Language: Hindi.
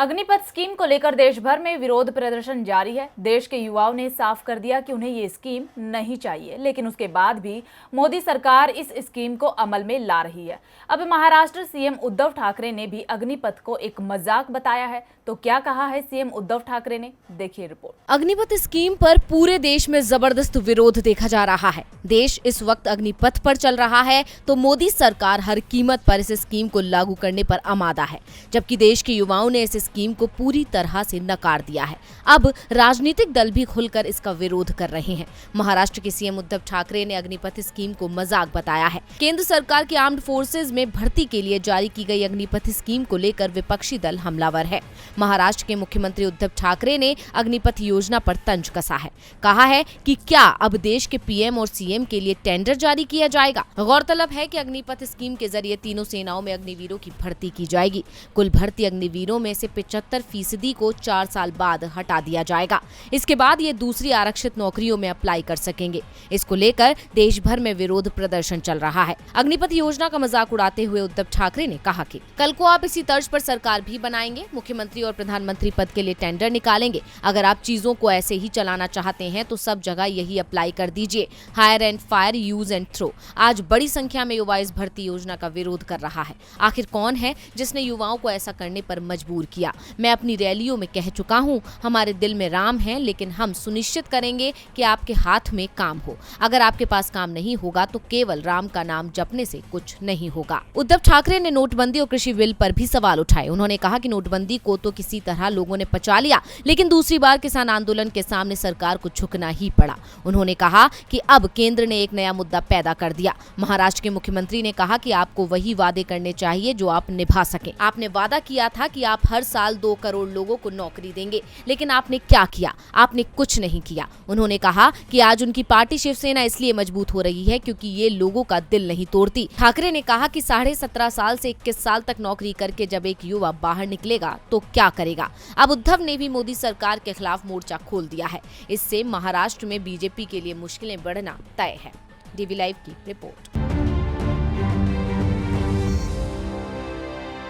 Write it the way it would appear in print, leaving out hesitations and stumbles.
अग्निपथ स्कीम को लेकर देश भर में विरोध प्रदर्शन जारी है। देश के युवाओं ने साफ कर दिया कि उन्हें ये स्कीम नहीं चाहिए, लेकिन उसके बाद भी मोदी सरकार इस स्कीम को अमल में ला रही है। अब महाराष्ट्र सीएम उद्धव ठाकरे ने भी अग्निपथ को एक मजाक बताया है। तो क्या कहा है सीएम उद्धव ठाकरे ने, देखिए रिपोर्ट। अग्निपथ स्कीम पर पूरे देश में जबरदस्त विरोध देखा जा रहा है। देश इस वक्त अग्निपथ पर चल रहा है तो मोदी सरकार हर कीमत पर इस स्कीम को लागू करने पर आमादा है, जबकि देश के युवाओं ने इस स्कीम को पूरी तरह से नकार दिया है। अब राजनीतिक दल भी खुलकर इसका विरोध कर रहे हैं। महाराष्ट्र के सीएम उद्धव ठाकरे ने अग्निपथ स्कीम को मजाक बताया है। केंद्र सरकार के आर्म्ड फोर्सेज में भर्ती के लिए जारी की गई अग्निपथ स्कीम को लेकर विपक्षी दल हमलावर है। महाराष्ट्र के मुख्यमंत्री उद्धव ठाकरे ने अग्निपथ योजना पर तंज कसा है। कहा है कि क्या अब देश के पीएम और सीएम के लिए टेंडर जारी किया जाएगा। गौरतलब है कि अग्निपथ स्कीम के जरिए तीनों सेनाओं में अग्निवीरों की भर्ती की जाएगी। कुल भर्ती अग्निवीरों में से 75% को 4 साल बाद हटा दिया जाएगा। इसके बाद ये दूसरी आरक्षित नौकरियों में अप्लाई कर सकेंगे। इसको लेकर देश भर में विरोध प्रदर्शन चल रहा है। अग्निपथ योजना का मजाक उड़ाते हुए उद्धव ठाकरे ने कहा कि कल को आप इसी तर्ज पर सरकार भी बनाएंगे, मुख्यमंत्री और प्रधानमंत्री पद के लिए टेंडर निकालेंगे। अगर आप चीजों को ऐसे ही चलाना चाहते हैं तो सब जगह यही अप्लाई कर दीजिए। Hire and fire, use and throw. आज बड़ी संख्या में युवा इस भर्ती योजना का विरोध कर रहा है। आखिर कौन है जिसने युवाओं को ऐसा करने पर मजबूर किया। मैं अपनी रैलियों में कह चुका हूं, हमारे दिल में राम है, लेकिन हम सुनिश्चित करेंगे कि आपके हाथ में काम हो। अगर आपके पास काम नहीं होगा तो केवल राम का नाम जपने से कुछ नहीं होगा। उद्धव ठाकरे ने नोटबंदी और कृषि बिल पर भी सवाल उठाए। उन्होंने कहा कि नोटबंदी को तो किसी तरह लोगों ने पचा लिया, लेकिन दूसरी बार किसान आंदोलन के सामने सरकार को झुकना ही पड़ा। उन्होंने कहा कि अब केंद्र ने एक नया मुद्दा पैदा कर दिया। महाराष्ट्र के मुख्यमंत्री ने कहा कि आपको वही वादे करने चाहिए जो आप निभा सकें। आपने वादा किया था कि आप हर साल 2 करोड़ लोगों को नौकरी देंगे, लेकिन आपने क्या किया? आपने कुछ नहीं किया। उन्होंने कहा कि आज उनकी पार्टी शिवसेना इसलिए मजबूत हो रही है क्योंकि ये लोगों का दिल नहीं तोड़ती। ठाकरे ने कहा कि 17.5 साल से 21 साल तक नौकरी करके जब एक युवा बाहर निकलेगा तो क्या करेगा। अब उद्धव ने भी मोदी सरकार के खिलाफ मोर्चा खोल दिया है। इससे महाराष्ट्र में बीजेपी के लिए मुश्किलें बढ़ना तय है। डीवी लाइव की रिपोर्ट।